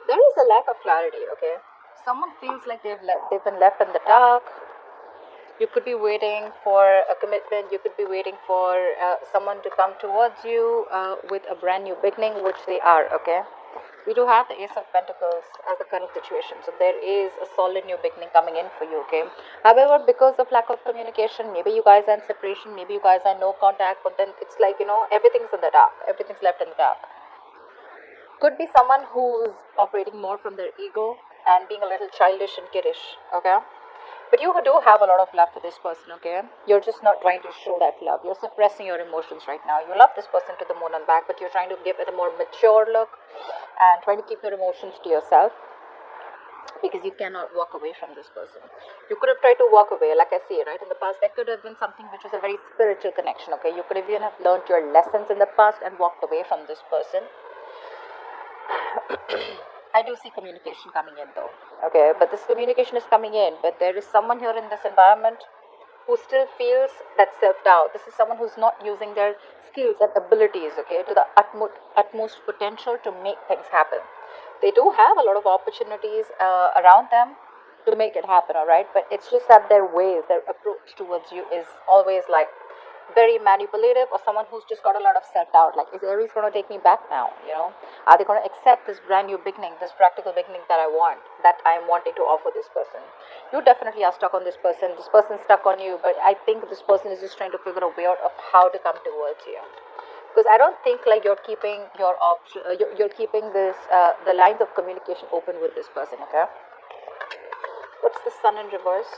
There is a lack of clarity, okay? Someone feels like they've been left in the dark. You could be waiting for a commitment. You could be waiting for someone to come towards you with a brand new beginning, which they are, okay? We do have the Ace of Pentacles as the current situation, so there is a solid new beginning coming in for you, okay? However, because of lack of communication, maybe you guys are in separation, maybe you guys are in no contact, but then it's like, everything's in the dark, everything's left in the dark. Could be someone who's operating more from their ego and being a little childish and kiddish, okay? But you do have a lot of love for this person, okay? You're just not trying to show that love. You're suppressing your emotions right now. You love this person to the moon and back, but you're trying to give it a more mature look and trying to keep your emotions to yourself because you cannot walk away from this person. You could have tried to walk away, like I say, right? In the past, there could have been something which was a very spiritual connection, okay? You could have even have learned your lessons in the past and walked away from this person. I do see communication coming in though, okay, but this communication is coming in, but there is someone here in this environment who still feels that self-doubt. This is someone who's not using their skills and abilities, okay, to the utmost potential to make things happen. They do have a lot of opportunities around them to make it happen, all right, but it's just that their ways, their approach towards you is always like very manipulative, or someone who's just got a lot of self-doubt, like, is Aries going to take me back now, are they going to accept this brand new beginning, this practical beginning that I am wanting to offer this person. You definitely are stuck on this person's stuck on you, but I think this person is just trying to figure a way out of how to come towards you, because I don't think like you're keeping your option, you're keeping this the lines of communication open with this person, okay? What's the Sun in reverse?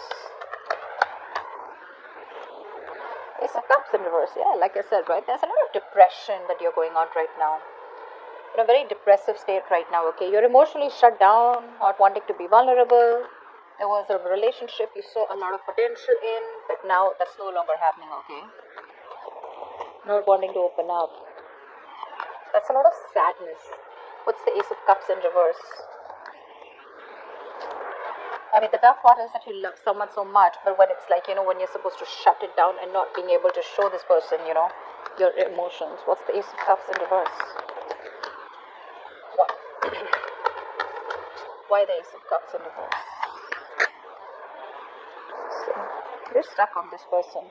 Ace of Cups in reverse, yeah, like I said, right? There's a lot of depression that you're going on right now. In a very depressive state right now, okay? You're emotionally shut down, not wanting to be vulnerable. There was a relationship you saw a lot of potential in, but now that's no longer happening, okay? Not wanting to open up. That's a lot of sadness. What's the Ace of Cups in reverse? I mean, the tough part is that you love someone so much, but when it's like, when you're supposed to shut it down and not being able to show this person, your emotions. What's the Ace of Cups in reverse? What? Why the Ace of Cups in reverse? So, you're stuck on this person.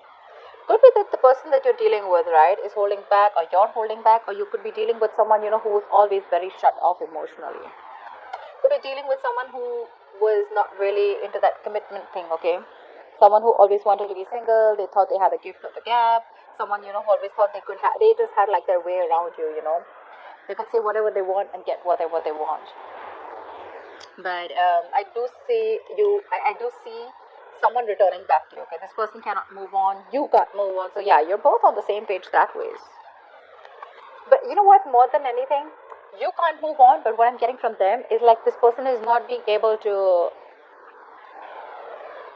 Could be that the person that you're dealing with, right, is holding back, or you're holding back, or you could be dealing with someone, who is always very shut off emotionally. Could be dealing with someone who was not really into that commitment thing, okay? Someone who always wanted to be single, they thought they had a gift of the gap, someone, who always thought they just had like their way around you, They could say whatever they want and get whatever they want. But I do see someone returning back to you, okay? This person cannot move on, you can't move on, so yeah, you're both on the same page that ways. But you know what, more than anything, you can't move on, but what I'm getting from them is like this person is not being able to,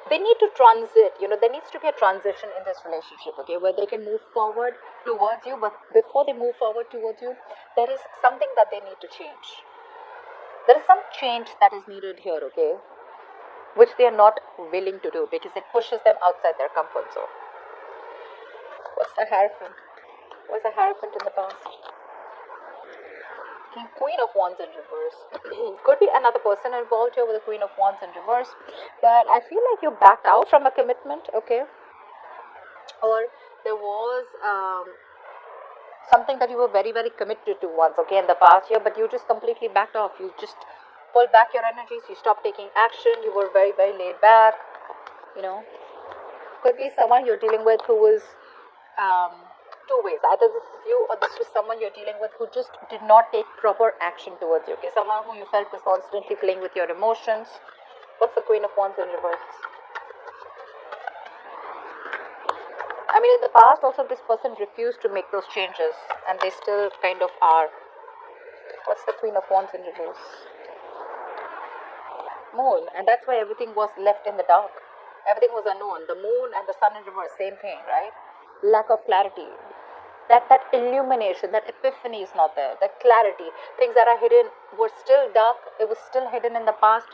they need to transit, there needs to be a transition in this relationship, okay, where they can move forward towards you, but before they move forward towards you, there is something that they need to change. There is some change that is needed here, okay, which they are not willing to do because it pushes them outside their comfort zone. What's the Hierophant? What's the Hierophant in the past? Queen of Wands in reverse. Could be another person involved here with the Queen of Wands in reverse, but I feel like you backed out from a commitment, okay? Or there was something that you were very, very committed to once, okay, in the past year, but you just completely backed off. You just pulled back your energies, you stopped taking action, you were very, very laid back, Could be someone you're dealing with who was two ways. Either this is you or this was someone you're dealing with who just did not take proper action towards you, okay? Someone who you felt was constantly playing with your emotions. What's the Queen of Wands in reverse? I mean, in the past also this person refused to make those changes and they still kind of are. What's the Queen of Wands in reverse? Moon. And that's why everything was left in the dark. Everything was unknown. The moon and the sun in reverse, same thing, right? Lack of clarity. That illumination, that epiphany is not there. That clarity. Things that are hidden were still dark. It was still hidden in the past.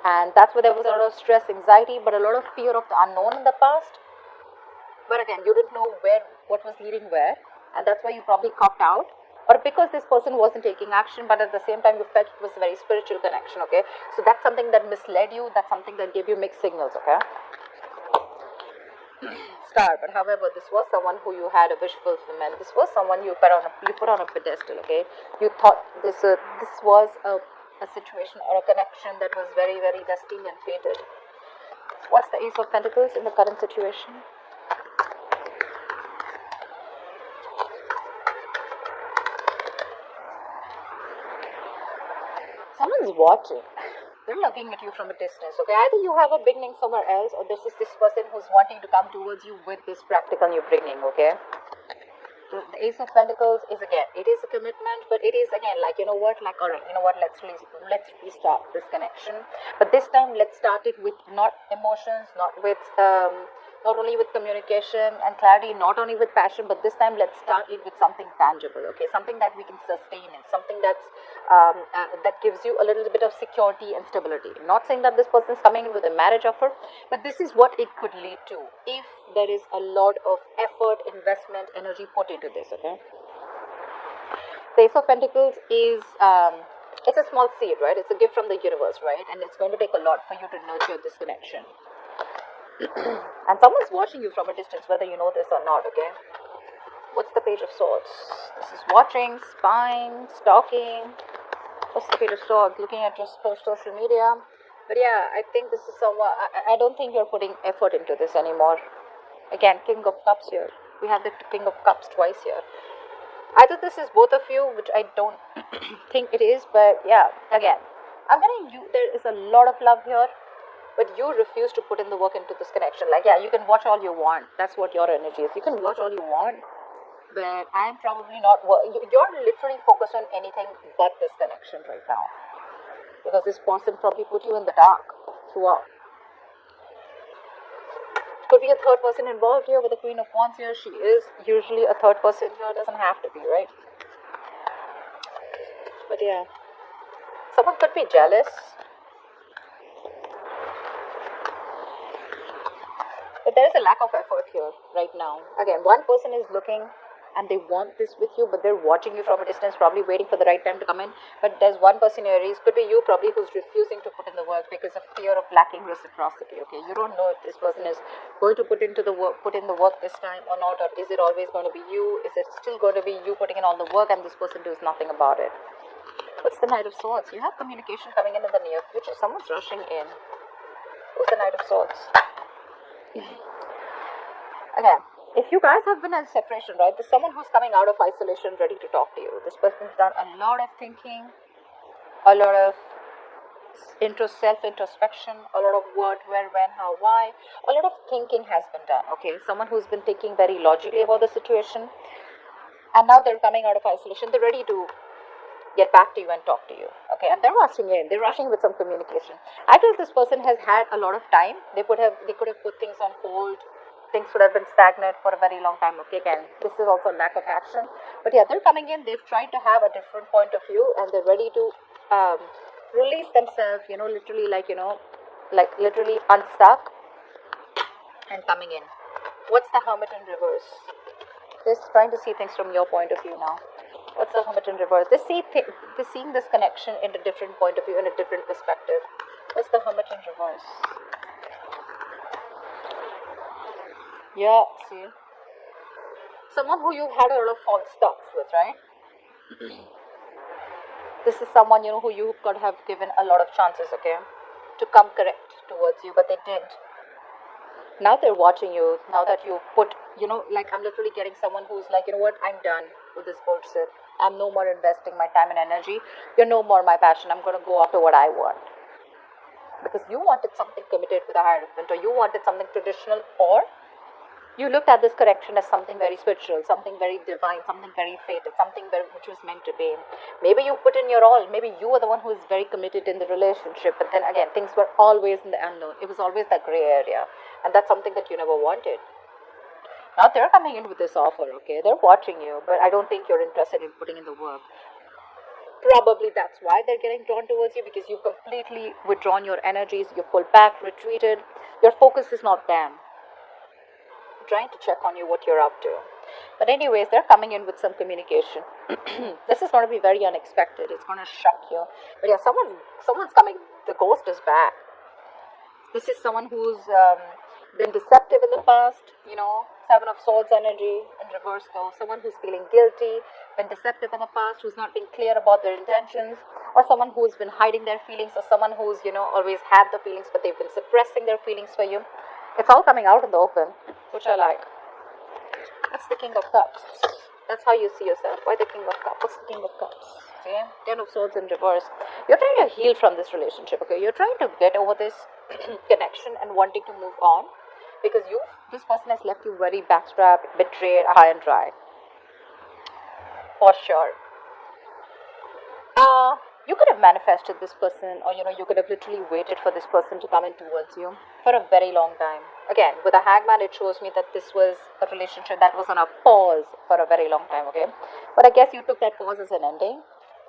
And that's where there was a lot of stress, anxiety, but a lot of fear of the unknown in the past. But again, you didn't know what was leading where. And that's why you probably copped out. or because this person wasn't taking action, but at the same time you felt it was a very spiritual connection, okay? So that's something that misled you, that's something that gave you mixed signals, okay? Star, but however, this was someone who you had a wish fulfillment. This was someone you put on a pedestal, okay? You thought this was a situation or a connection that was very, very destined and fated. What's the Ace of Pentacles in the current situation? Someone's watching. They're looking at you from a distance, okay? Either you have a beginning somewhere else, or this is this person who's wanting to come towards you with this practical new beginning, okay? The Ace of Pentacles is, again, it is a commitment, but it is, again, like, you know what, like, all right, you know what, let's restart this connection. But this time, let's start it with not emotions, not only with communication and clarity, not only with passion, but this time let's start it with something tangible, okay? Something that we can sustain and something that's that gives you a little bit of security and stability. Not saying that this person is coming in with a marriage offer, but this is what it could lead to if there is a lot of effort, investment, energy put into this, okay? The Ace of Pentacles is it's a small seed, right? It's a gift from the universe, right? And it's going to take a lot for you to nurture this connection. And someone's watching you from a distance, whether you know this or not, okay? What's the Page of Swords? This is watching, spying, stalking. What's the Page of Swords? Looking at your social media. But yeah, I think this is someone, I don't think you're putting effort into this anymore. Again, King of Cups here. We have the King of Cups twice here. Either this is both of you, which I don't think it is, but yeah, again, there is a lot of love here, but you refuse to put in the work into this connection. Like, yeah, you can watch all you want. That's what your energy is. You can watch all you want, but I'm probably not. You're literally focused on anything but this connection right now, because this person probably put you in the dark throughout. Could be a third person involved here with the Queen of Wands here. She is usually a third person here. Doesn't have to be, right? But yeah, someone could be jealous. But there is a lack of effort here right now. Again, one person is looking and they want this with you, but they're watching you from a distance, probably waiting for the right time to come in. But there's one person in Aries, could be you probably, who's refusing to put in the work because of fear of lacking reciprocity, okay? You don't know if this person is going to put in the work this time or not, or is it always going to be you? Is it still going to be you putting in all the work and this person does nothing about it? What's the Knight of Swords? You have communication coming in the near future. Someone's rushing in. Who's the Knight of Swords? Again, if you guys have been in separation, right, there's someone who's coming out of isolation ready to talk to you. This person's done a lot of thinking, a lot of self-introspection, a lot of what, where, when, how, why. A lot of thinking has been done, okay? Someone who's been thinking very logically about the situation, and now they're coming out of isolation. They're ready to get back to you and talk to you, okay? And they're rushing in. They're rushing with some communication. I feel this person has had a lot of time. They could have put things on hold. Things would have been stagnant for a very long time, okay? Again, this is also a lack of action. But yeah, they're coming in. They've tried to have a different point of view, and they're ready to release themselves, literally literally unstuck and coming in. What's the Hermit in reverse? They're trying to see things from your point of view now. What's the Hermit in reverse? They're seeing this connection in a different point of view, in a different perspective. What's the Hermit in reverse? Yeah, see? Someone who you've had a lot of false starts with, right? This is someone, who you could have given a lot of chances, okay, to come correct towards you, but they didn't. Now they're watching you. Now that you put, I'm literally getting someone who's like, you know what, I'm done with this bullshit. I'm no more investing my time and energy. You're no more my passion. I'm going to go after what I want. Because you wanted something committed with a hierophant, or you wanted something traditional, or you looked at this connection as something very spiritual, something very divine, something very fated, something which was meant to be. Maybe you put in your all. Maybe you were the one who was very committed in the relationship. But then again, things were always in the unknown. It was always that gray area. And that's something that you never wanted. Now they're coming in with this offer, okay? They're watching you, but I don't think you're interested in putting in the work. Probably that's why they're getting drawn towards you, because you've completely withdrawn your energies. You've pulled back, retreated. Your focus is not them. Trying to check on you, what you're up to. But anyways, they're coming in with some communication. This is going to be very unexpected. It's going to shock you. But yeah, someone's coming. The ghost is back. This is someone who's been deceptive in the past, Seven of Swords energy in reverse though. Someone who's feeling guilty, been deceptive in the past, who's not been clear about their intentions, or someone who's been hiding their feelings, or someone who's, always had the feelings, but they've been suppressing their feelings for you. It's all coming out in the open, which I like. That's the King of Cups. That's how you see yourself. Why the King of Cups? What's the King of Cups? See? Ten of Swords in reverse. You're trying to heal from this relationship, okay? You're trying to get over this connection and wanting to move on, because this person has left you very backstrapped, betrayed, high and dry. For sure. You could have manifested this person, or you could have literally waited for this person to come in towards you for a very long time. Again, with a hangman, it shows me that this was a relationship that was on a pause for a very long time, okay? But I guess you took that pause as an ending,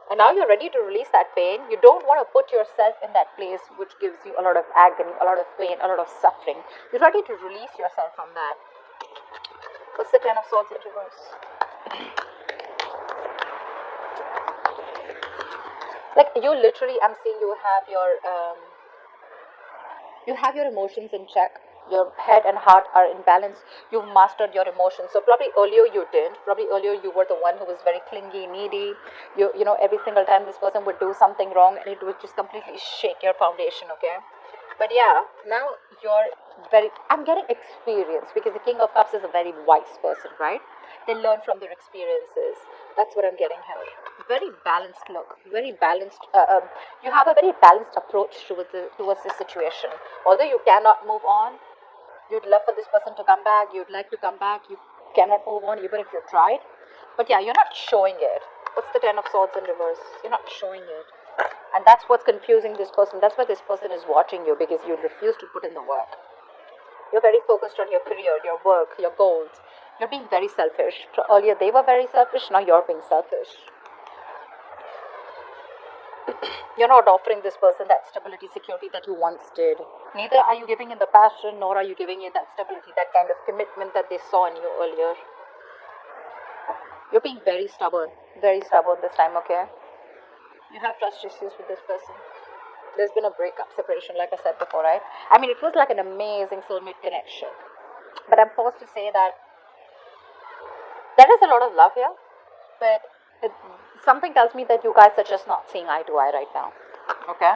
and now you're ready to release that pain. You don't want to put yourself in that place which gives you a lot of agony, a lot of pain, a lot of suffering. You're ready to release yourself from that. What's the Ten of Swords in reverse? Like, you literally, I'm seeing you have your emotions in check. Your head and heart are in balance. You've mastered your emotions. So probably earlier you didn't. Probably earlier you were the one who was very clingy, needy. Every single time this person would do something wrong, and it would just completely shake your foundation, okay? But yeah, now I'm getting experience, because the King of Cups is a very wise person, right? They learn from their experiences. That's what I'm getting here. Very balanced look. Very balanced. You have a very balanced approach towards this situation. Although you cannot move on, you'd love for this person to come back. You'd like to come back. You cannot move on even if you tried. But yeah, you're not showing it. What's the Ten of Swords in reverse? You're not showing it. And that's what's confusing this person. That's why this person is watching you, because you refuse to put in the work. You're very focused on your career, your work, your goals. You're being very selfish. Earlier they were very selfish, now you're being selfish. You're not offering this person that stability, security that you once did. Neither are you giving in the passion, nor are you giving in that stability, that kind of commitment that they saw in you earlier. You're being very stubborn this time, okay? You have trust issues with this person. There's been a breakup, separation, like I said before, right? I mean, it was like an amazing soulmate connection. But I'm forced to say that there is a lot of love here, but something tells me that you guys are just not seeing eye to eye right now, okay?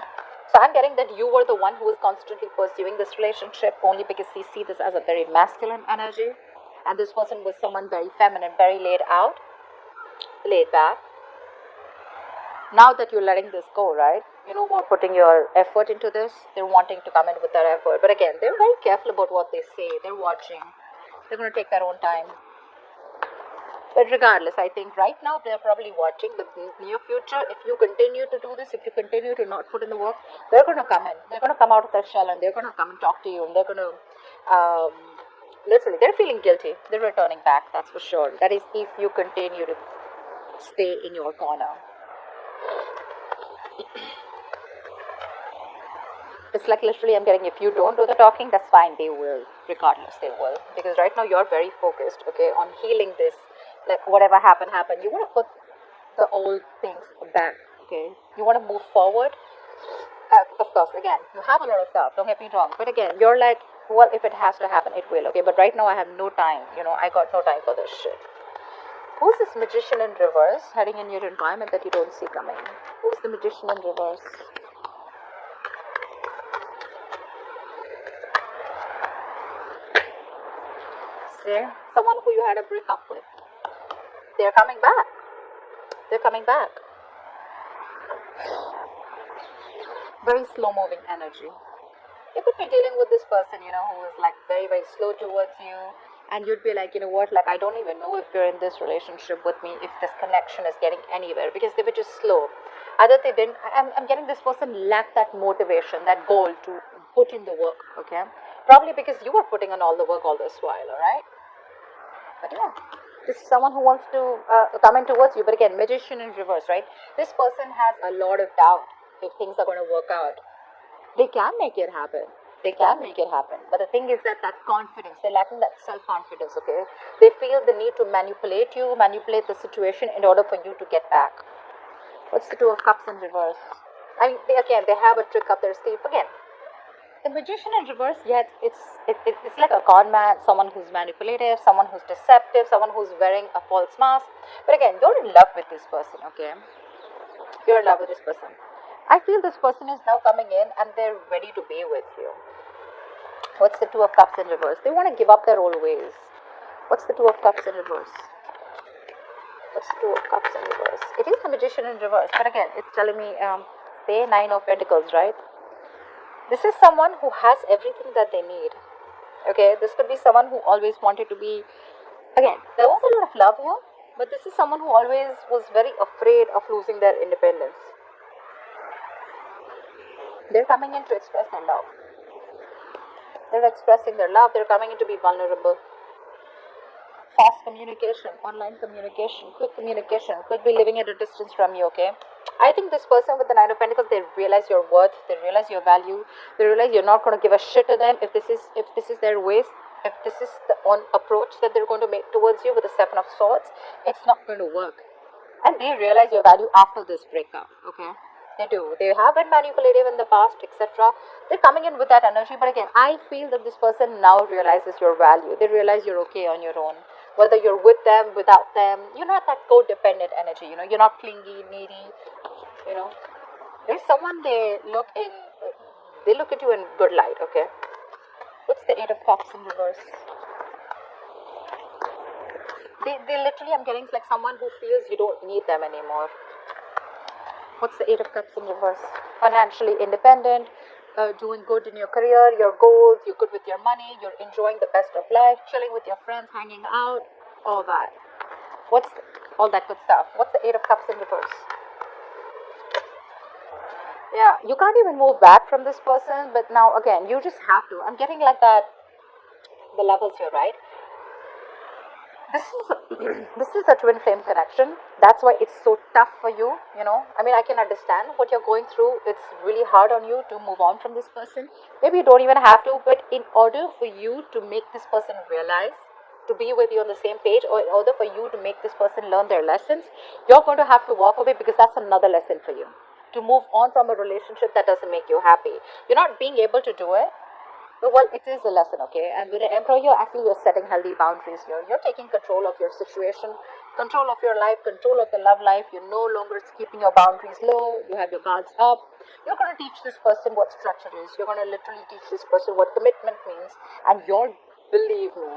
So I'm getting that you were the one who was constantly pursuing this relationship only because they see this as a very masculine energy, and this person was someone very feminine, very laid back. Now that you're letting this go, right? More putting your effort into this. They're wanting to come in with their effort. But again, they're very careful about what they say. They're watching. They're going to take their own time. But regardless, I think right now they're probably watching. But in the near future, if you continue to do this, if you continue to not put in the work, they're going to come in. They're going to come out of their shell, and they're going to come and talk to you. And they're going to, literally, they're feeling guilty. They're returning back, that's for sure. That is if you continue to stay in your corner. It's like literally I'm getting, if you don't do the talking, that's fine, they will. Regardless, they will. Because right now you're very focused, okay, on healing this. Like, whatever happened. You want to put the old things back, okay? You want to move forward. Of course, again, you have a lot of doubt, don't get me wrong. But again, you're like, well, if it has to happen, it will, okay? But right now I have no time, I got no time for this shit. Who's this Magician in reverse heading in your environment that you don't see coming? Who's the Magician in reverse? See? Someone who you had a breakup with. They're coming back. Very slow moving energy. You could be dealing with this person, who is like very, very slow towards you. And you'd be like, I don't even know if you're in this relationship with me, if this connection is getting anywhere, because they were just slow. Either they didn't, I'm getting this person lacked that motivation, that goal to put in the work, okay? Probably because you were putting in all the work all this while, alright? But yeah, this is someone who wants to come in towards you. But again, Magician in reverse, right? This person has a lot of doubt if things are going to work out. They can make it happen. They can make it happen. But the thing is that confidence, they're lacking that self-confidence, okay? They feel the need to manipulate you, manipulate the situation in order for you to get back. What's the Two of Cups in reverse? I mean, they have a trick up their sleeve again. The Magician in reverse, yes, it's like a con man, someone who's manipulative, someone who's deceptive, someone who's wearing a false mask. But again, you're in love with this person, okay? You're in love with this person. I feel this person is now coming in and they're ready to be with you. What's the Two of Cups in reverse? They want to give up their old ways. What's the Two of Cups in reverse? What's the Two of Cups in reverse? It is the Magician in reverse, but again, it's telling me, say Nine of Pentacles, right? This is someone who has everything that they need. Okay, this could be someone who always wanted to be, again, there was a lot of love here, but this is someone who always was very afraid of losing their independence. They're coming in to express their love. They're expressing their love. They're coming in to be vulnerable. Fast communication, online communication, quick communication, could be living at a distance from you, okay? I think this person with the Nine of Pentacles, they realize your worth, they realize your value, they realize you're not going to give a shit to them if this is their ways, if this is the approach that they're going to make towards you with the Seven of Swords, it's not going to work. And they realize your value after this breakup, okay? They do. They have been manipulative in the past, etc. They're coming in with that energy, but again, I feel that this person now realizes your value. They realize you're okay on your own. Whether you're with them, without them, you're not that codependent energy, you know, you're not clingy, needy, you know. There's someone they look at you in good light, okay? What's the Eight of Cups in reverse? They literally, I'm getting like someone who feels you don't need them anymore. What's the Eight of Cups in reverse? Financially independent, doing good in your career, your goals, you're good with your money, you're enjoying the best of life, chilling with your friends, hanging out, all that. What's all that good stuff? What's the Eight of Cups in reverse? Yeah, you can't even move back from this person, but now again, you just have to. I'm getting like that, the levels here, right? This is a twin flame connection. That's why it's so tough for you, you know. I mean, I can understand what you're going through. It's really hard on you to move on from this person. Maybe you don't even have to, but in order for you to make this person realize, to be with you on the same page, or in order for you to make this person learn their lessons, you're going to have to walk away, because that's another lesson for you. To move on from a relationship that doesn't make you happy. You're not being able to do it. Well, it is a lesson, okay? And with the Emperor here, I feel you're setting healthy boundaries here. You're taking control of your situation, control of your life, control of the love life. You're no longer keeping your boundaries low. You have your guards up. You're going to teach this person what structure is. You're going to literally teach this person what commitment means. And believe me,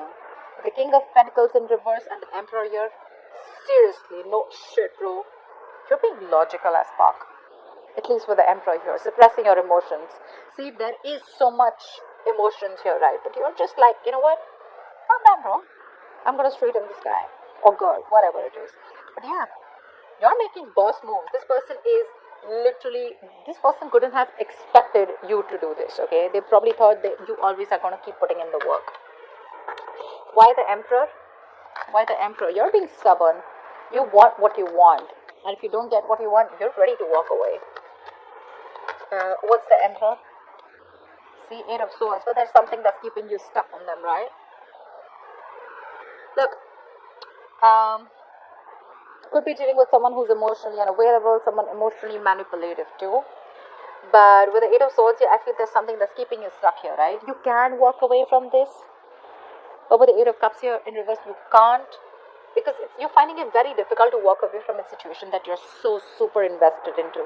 the King of Pentacles in reverse and the Emperor here, seriously, no shit, bro. You're being logical as fuck. At least with the Emperor here, suppressing your emotions. See, there is so much emotions here, right? But you're just like, you know what? Calm down, bro. I'm gonna straighten this guy. Or girl, whatever it is. But yeah, you're making boss moves. This person couldn't have expected you to do this, okay? They probably thought that you always are gonna keep putting in the work. Why the Emperor? Why the Emperor? You're being stubborn. You want what you want. And if you don't get what you want, you're ready to walk away. What's the Emperor? See, Eight of Swords. But there's something that's keeping you stuck on them, right? Look, could be dealing with someone who's emotionally unavailable, someone emotionally manipulative too. But with the Eight of Swords here, I feel there's something that's keeping you stuck here, right? You can walk away from this. But with the Eight of Cups here in reverse, you can't. Because you're finding it very difficult to walk away from a situation that you're so super invested into.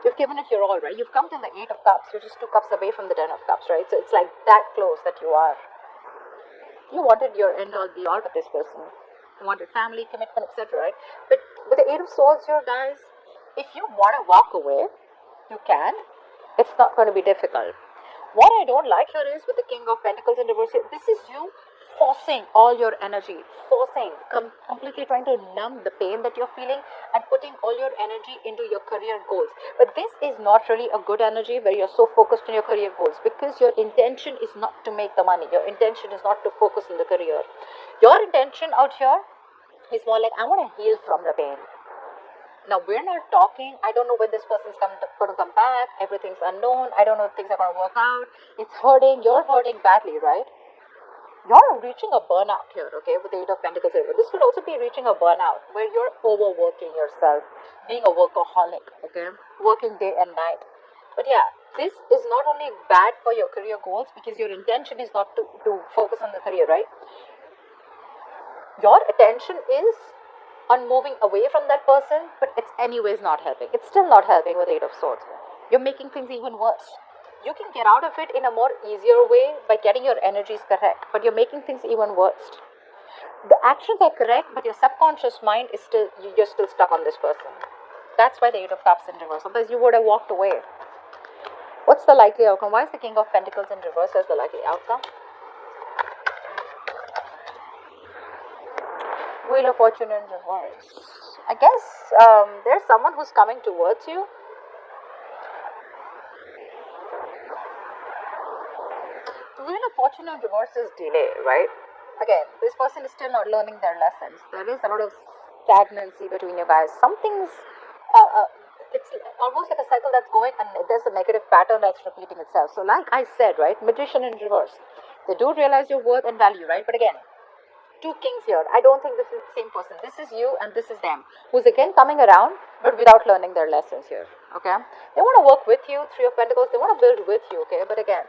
You've given it your all, right? You've come to the Eight of Cups. You're just 2 cups away from the 10 of Cups, right? So it's like that close that you are. You wanted your end all be all with this person. You wanted family, commitment, etc., right? But with the Eight of Swords here, guys, if you want to walk away, you can. It's not going to be difficult. What I don't like here is with the King of Pentacles in reverse here, this is you forcing all your energy, completely trying to numb the pain that you're feeling and putting all your energy into your career goals. But this is not really a good energy where you're so focused on your career goals, because your intention is not to make the money. Your intention is not to focus on the career. Your intention out here is more like, I want to heal from the pain. Now we're not talking. I don't know when this person's going to come back. Everything's unknown. I don't know if things are going to work out. It's hurting. You're hurting badly, right? You're reaching a burnout here, okay, with the Eight of Pentacles here. This could also be reaching a burnout where you're overworking yourself, being a workaholic, okay, working day and night. But yeah, this is not only bad for your career goals because your intention is not to focus on the career, right? Your attention is on moving away from that person, but it's anyways not helping. It's still not helping with Eight of Swords. You're making things even worse. You can get out of it in a more easier way by getting your energies correct, but you're making things even worse. The actions are correct, but your subconscious mind is still, you're still stuck on this person. That's why the Eight of Cups in reverse. Otherwise you would have walked away. What's the likely outcome? Why is the King of Pentacles in reverse as the likely outcome? Wheel of Fortune in reverse. I guess there's someone who's coming towards you. The Wheel of Fortune in reverse is delay, right? Again, this person is still not learning their lessons. There is a lot of stagnancy between you guys. Something's, it's almost like a cycle that's going, and there's a negative pattern that's repeating itself. So like I said, right, Magician in reverse. They do realize your worth and value, right? But again, two kings here. I don't think this is the same person. This is you and this is them, who's again coming around but without learning their lessons here, okay? They want to work with you, Three of Pentacles. They want to build with you, okay? But again,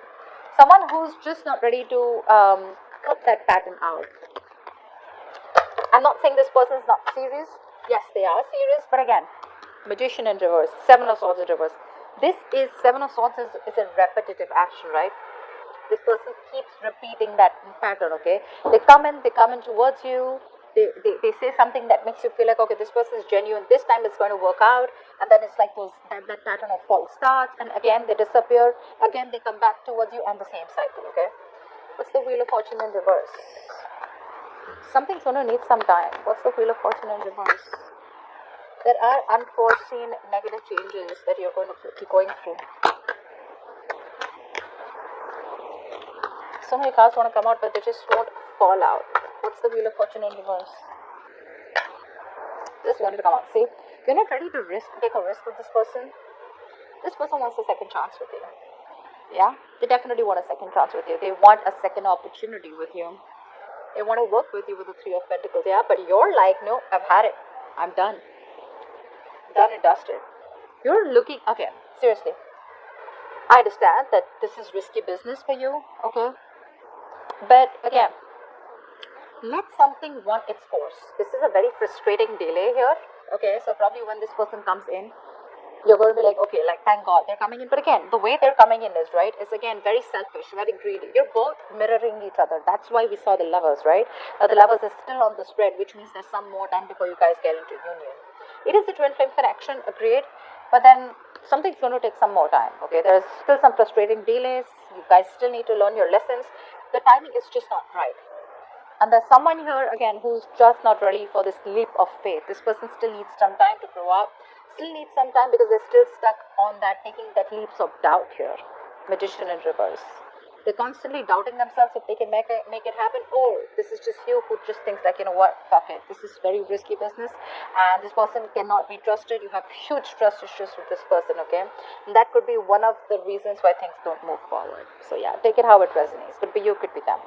someone who's just not ready to cut that pattern out. I'm not saying this person is not serious. Yes, they are serious, but again, Magician in reverse, Seven of Swords in reverse. This is, Seven of Swords is a repetitive action, right? This person keeps repeating that pattern, okay? They come in towards you. They say something that makes you feel like, okay, this person is genuine. This time it's going to work out. And then it's like that pattern of false starts. And again, they disappear. Again, they come back towards you on the same cycle, okay? What's the Wheel of Fortune in reverse? Something's going to need some time. What's the Wheel of Fortune in reverse? There are unforeseen negative changes that you're going to be going through. So many cards want to come out, but they just won't fall out. What's the Wheel of Fortune in reverse? Just wanted to come out. See, you're not ready to take a risk with this person. This person wants a second chance with you. Yeah, they definitely want a second chance with you. They want a second opportunity with you. They want to work with you with the Three of Pentacles. Yeah, but you're like, no, I've had it. I'm done. Done and dusted. You're looking, okay, seriously. I understand that this is risky business for you, okay? But again, let something run its course. This is a very frustrating delay here. Okay, so probably when this person comes in, you're going to be like, okay, like thank God they're coming in. But again, the way they're coming in is, right, is again very selfish, very greedy. You're both mirroring each other. That's why we saw the Lovers, right? The Lovers is still on the spread, which means there's some more time before you guys get into union. It is a twin flame connection, agreed. But then something's going to take some more time, okay? There's still some frustrating delays. You guys still need to learn your lessons. The timing is just not right. And there's someone here, again, who's just not ready for this leap of faith. This person still needs some time to grow up. Still needs some time because they're still stuck on that, taking that leaps of doubt here. Magician in reverse. They're constantly doubting themselves if they can make it happen, or this is just you who just thinks like, you know what, fuck it, this is very risky business and this person cannot be trusted. You have huge trust issues with this person, okay? And that could be one of the reasons why things don't move forward. So yeah, take it how it resonates. Could be you, could be them.